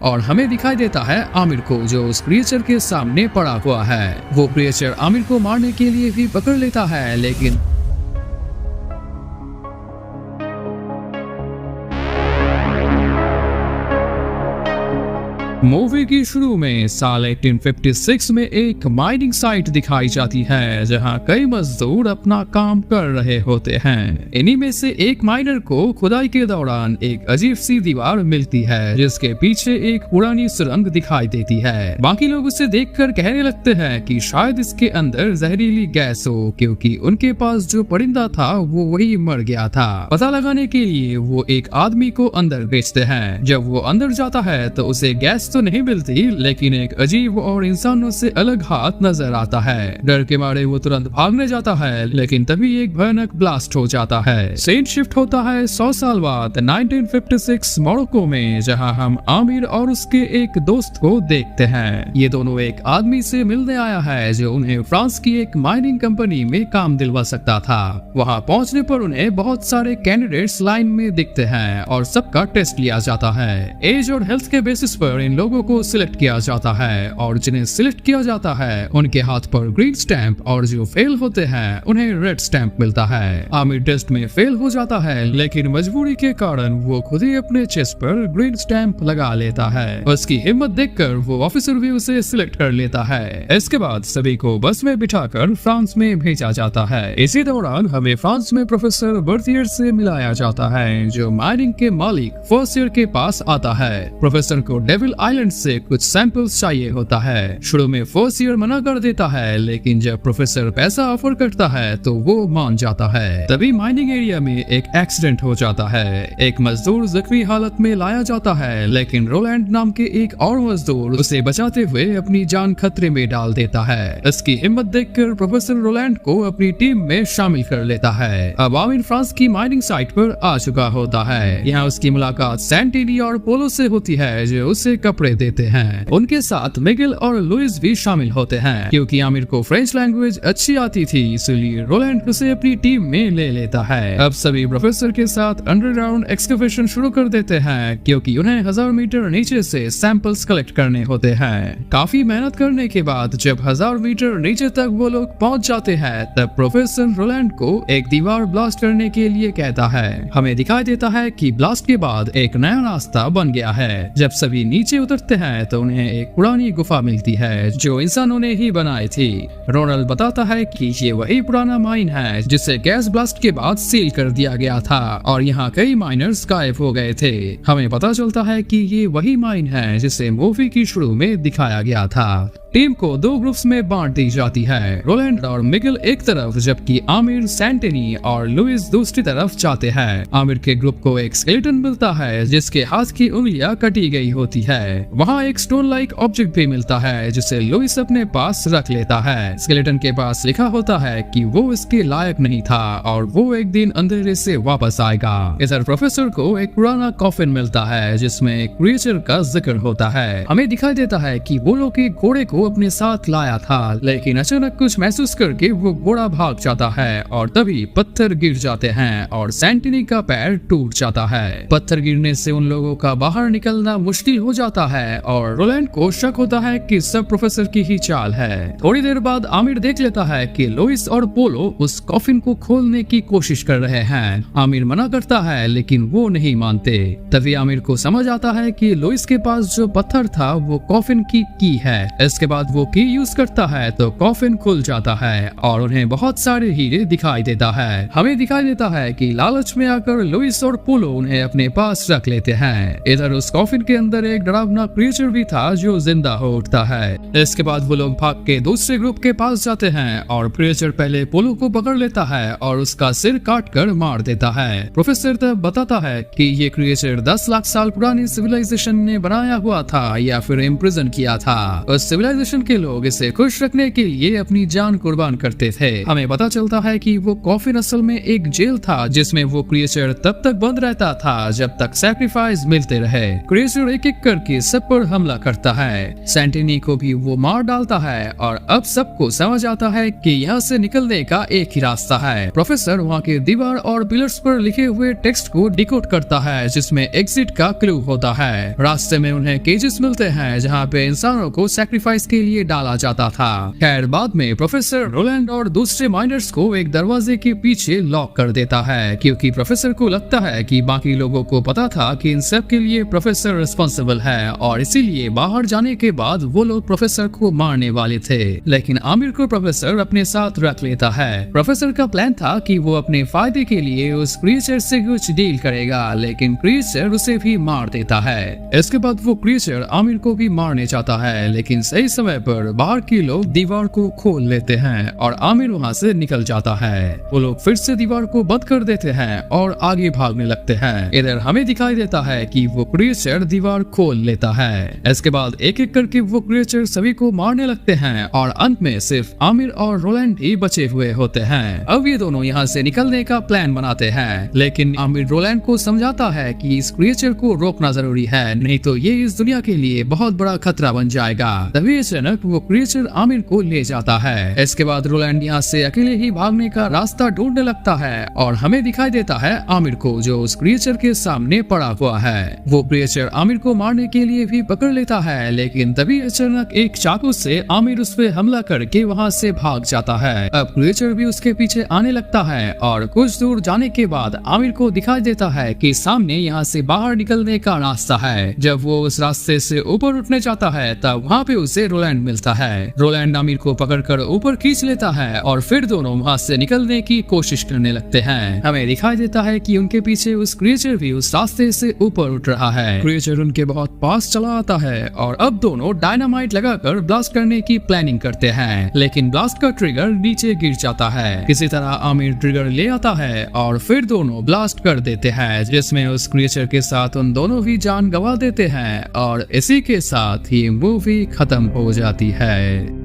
और हमें दिखाई देता है आमिर को, जो उस क्रिएचर के सामने पड़ा हुआ है। वो क्रिएचर आमिर को मारने के लिए भी पकड़ लेता है, लेकिन मूवी की शुरू में साल 1856 में एक माइनिंग साइट दिखाई जाती है, जहां कई मजदूर अपना काम कर रहे होते हैं। इन्हीं में से एक माइनर को खुदाई के दौरान एक अजीब सी दीवार मिलती है, जिसके पीछे एक पुरानी सुरंग दिखाई देती है। बाकी लोग उसे देखकर कहने लगते हैं कि शायद इसके अंदर जहरीली गैस हो, क्योंकि उनके पास जो परिंदा था वो वही मर गया था। पता लगाने के लिए वो एक आदमी को अंदर भेजते हैं। जब वो अंदर जाता है तो उसे गैस तो नहीं मिलती, लेकिन एक अजीब और इंसानों से अलग हाथ नजर आता है। डर के मारे वो तुरंत भागने जाता है, लेकिन तभी एक भयानक ब्लास्ट हो जाता है। सीन शिफ्ट होता है 100 साल बाद 1956 मोरक्को में, जहां हम आमिर और उसके एक दोस्त को देखते हैं। ये दोनों एक आदमी से मिलने आया है जो उन्हें फ्रांस की एक माइनिंग कंपनी में काम दिलवा सकता था। वहां पहुंचने पर उन्हें बहुत सारे कैंडिडेट्स लाइन में दिखते हैं और सबका टेस्ट लिया जाता है। एज और हेल्थ के बेसिस पर इन लोगों को सिलेक्ट किया जाता है, और जिन्हें सिलेक्ट किया जाता है उनके हाथ पर ग्रीन स्टैंप, और जो फेल होते हैं उन्हें रेड स्टैंप मिलता है। आमिर टेस्ट में फेल हो जाता है, लेकिन मजबूरी के कारण वो खुद ही अपने चेस्ट पर ग्रीन स्टैंप लगा लेता है। उसकी हिम्मत देखकर वो ऑफिसर भी उसे सिलेक्ट कर लेता है। इसके बाद सभी को बस में बिठाकर फ्रांस में भेजा जाता है। इसी दौरान हमें फ्रांस में प्रोफेसर बर्थियर से मिलाया जाता है, जो माइनिंग के मालिक फोर्सियर के पास आता है। प्रोफेसर को डेविल आइलैंड से कुछ सैंपल्स चाहिए होता है। शुरू में फोर्सियर मना कर देता है, लेकिन जब प्रोफेसर पैसा ऑफर करता है तो वो मान जाता है। तभी माइनिंग एरिया में एक एक्सीडेंट हो जाता है। एक मजदूर जख्मी हालत में लाया जाता है, लेकिन रोलैंड नाम के एक और मजदूर उसे बचाते हुए अपनी जान खतरे में डाल देता है। इसकी हिम्मत देखकर प्रोफेसर रोलैंड को अपनी टीम में शामिल कर लेता है। अब आमिर फ्रांस की माइनिंग साइट पर आ चुका होता है। यहाँ उसकी मुलाकात सैंटिनी और पोलो से होती है, जो उसे कपड़े देते हैं। उनके साथ मिगेल और लुइस भी शामिल होते हैं। क्योंकि आमिर को फ्रेंच लैंग्वेज अच्छी आती थी, इसलिए रोलैंड उसे अपनी टीम में ले लेता है। अब सभी प्रोफेसर के साथ अंडरग्राउंड एक्सकवेशन शुरू कर देते हैं, क्योंकि उन्हें 1000 मीटर नीचे से सैंपल्स कलेक्ट करने होते हैं। काफी मेहनत करने के बाद जब 1000 मीटर नीचे तक वो लोग पहुंच जाते हैं, तब प्रोफेसर रोलैंड को एक दीवार ब्लास्ट करने के लिए कहता है। हमें दिखाई देता है कि ब्लास्ट के बाद एक नया रास्ता बन गया है। जब सभी नीचे उतरते हैं तो उन्हें एक पुरानी गुफा मिलती है, जो इंसानों ने ही बनाई थी। रोनाल्ड बताता है कि ये वही पुराना माइन है जिसे गैस ब्लास्ट के बाद सील कर दिया गया था, और यहाँ कई माइनर्स गायब हो गए थे। हमें पता चलता है कि ये वही माइन है जिसे मूवी की शुरू में दिखाया गया था। टीम को 2 ग्रुप्स में बांट दी जाती है। रोलैंड और मिगेल एक तरफ, जबकि आमिर, सैंटिनी और लुइस दूसरी तरफ जाते हैं। आमिर के ग्रुप को एक स्केलेटन मिलता है, जिसके हाथ की उंगलियां कटी गई होती है। वहाँ एक स्टोन लाइक ऑब्जेक्ट भी मिलता है, जिसे लुइस अपने पास रख लेता है। स्केलेटन के पास लिखा होता है कि वो इसके लायक नहीं था, और वो एक दिन अंधेरे से वापस आएगा। इधर प्रोफेसर को एक पुराना कॉफिन मिलता है, जिसमें एक क्रिएचर का जिक्र होता है। हमें दिखाई देता है कि वो लोग एक घोड़े को अपने साथ लाया था, लेकिन अचानक कुछ महसूस करके वो घोड़ा भाग जाता है, और तभी पत्थर गिर जाते हैं और सैंटिनी का पैर टूट जाता है। पत्थर गिरने से उन लोगों का बाहर निकलना मुश्किल हो जाता है, और रोलैंड को शक होता है कि सब प्रोफेसर की ही चाल है। थोड़ी देर बाद आमिर देख लेता है कि लुइस और पोलो उस कॉफिन को खोलने की कोशिश कर रहे हैं। आमिर मना करता है, लेकिन वो नहीं मानते। तभी आमिर को समझ आता है कि लुइस के पास जो पत्थर था वो कॉफिन की है। इसके बाद वो की यूज करता है तो कॉफिन खुल जाता है, और उन्हें बहुत सारे हीरे दिखाई देता है। हमें दिखाई देता है कि लालच में आकर लुइस और पोलो उन्हें अपने पास रख लेते हैं। इधर उस कॉफिन के अंदर एक डरावना क्रिएचर भी था, जो जिंदा हो उठता है। इसके बाद वो लोग भाग के दूसरे ग्रुप के पास जाते हैं, और क्रिएचर पहले पोलो को पकड़ लेता है और उसका सिर काट कर मार देता है। प्रोफेसर तब बताता है कि ये क्रिएचर 10 लाख साल पुरानी सिविलाइजेशन ने बनाया हुआ था, या फिर इम्प्रिजन किया था। उस सिविलाइजेशन ऑर्गेनाइजेशन के लोग इसे खुश रखने के लिए अपनी जान कुर्बान करते थे। हमें पता चलता है कि वो कॉफिन असल में एक जेल था जिसमें वो क्रिएचर तब तक बंद रहता था जब तक सैक्रिफाइस मिलते रहे। क्रिएचर एक एक करके सब पर हमला करता है, सैंटिनी को भी वो मार डालता है और अब सबको समझ आता है कि यहाँ से निकलने का एक ही रास्ता है। प्रोफेसर वहाँ के दीवार और पिलर्स पर लिखे हुए टेक्स्ट को डिकोड करता है जिसमें एग्जिट का क्लू होता है। रास्ते में उन्हें केजेस मिलते हैं जहाँ पे इंसानों को सैक्रिफाइस के लिए डाला जाता था। खैर बाद में प्रोफेसर रोलैंड और दूसरे माइनर्स को एक दरवाजे के पीछे लॉक कर देता है क्योंकि प्रोफेसर को लगता है कि बाकी लोगों को पता था कि इन सब के लिए प्रोफेसर रिस्पॉन्सिबल है और इसीलिए बाहर जाने के बाद वो लोग प्रोफेसर को मारने वाले थे। लेकिन आमिर को प्रोफेसर अपने साथ रख लेता है। प्रोफेसर का प्लान था कि वो अपने फायदे के लिए उस क्रिएचर से कुछ डील करेगा, लेकिन क्रिएचर उसे भी मार देता है। इसके बाद वो क्रिएचर आमिर को भी मारने चाहता है, लेकिन सही समय पर बाहर के लोग दीवार को खोल लेते हैं और आमिर वहाँ से निकल जाता है। वो लोग फिर से दीवार को बंद कर देते हैं और आगे भागने लगते हैं। इधर हमें दिखाई देता है कि वो क्रिएचर दीवार खोल लेता है। इसके बाद एक एक करके वो क्रिएचर सभी को मारने लगते हैं और अंत में सिर्फ आमिर और रोलैंड ही बचे हुए होते हैं। अब ये दोनों यहाँ से निकलने का प्लान बनाते हैं, लेकिन आमिर रोलैंड को समझाता है कि इस क्रिएचर को रोकना जरूरी है, नहीं तो ये इस दुनिया के लिए बहुत बड़ा खतरा बन जाएगा। तभी अचानक वो क्रिएचर आमिर को ले जाता है। इसके बाद रोलैंड यहाँ से अकेले ही भागने का रास्ता ढूंढने लगता है और हमें दिखाई देता है आमिर को जो उस क्रिएचर के सामने पड़ा हुआ है। वो क्रिएचर आमिर को मारने के लिए भी पकड़ लेता है, लेकिन तभी अचानक एक चाकू से आमिर उस पे हमला करके वहाँ से भाग जाता है। अब क्रिएचर भी उसके पीछे आने लगता है और कुछ दूर जाने के बाद आमिर को दिखाई देता है कि सामने यहाँ से बाहर निकलने का रास्ता है। जब वो उस रास्ते से ऊपर उठने चाहता है तब वहाँ पे उसे रोलैंड मिलता है। रोलैंड आमिर को पकड़कर ऊपर खींच लेता है और फिर दोनों वहाँ से निकलने की कोशिश करने लगते हैं। हमें दिखाई देता है कि उनके पीछे उस क्रिएचर भी उस रास्ते से ऊपर उठ रहा है। क्रिएचर उनके बहुत पास चला आता है और अब दोनों डायनामाइट लगाकर ब्लास्ट करने की प्लानिंग करते हैं, लेकिन ब्लास्ट का ट्रिगर नीचे गिर जाता है। किसी तरह आमिर ट्रिगर ले आता है और फिर दोनों ब्लास्ट कर देते हैं, जिसमें उस क्रिएचर के साथ उन दोनों भी जान गंवा देते हैं और इसी के साथ ही मूवी खत्म हो जाती है।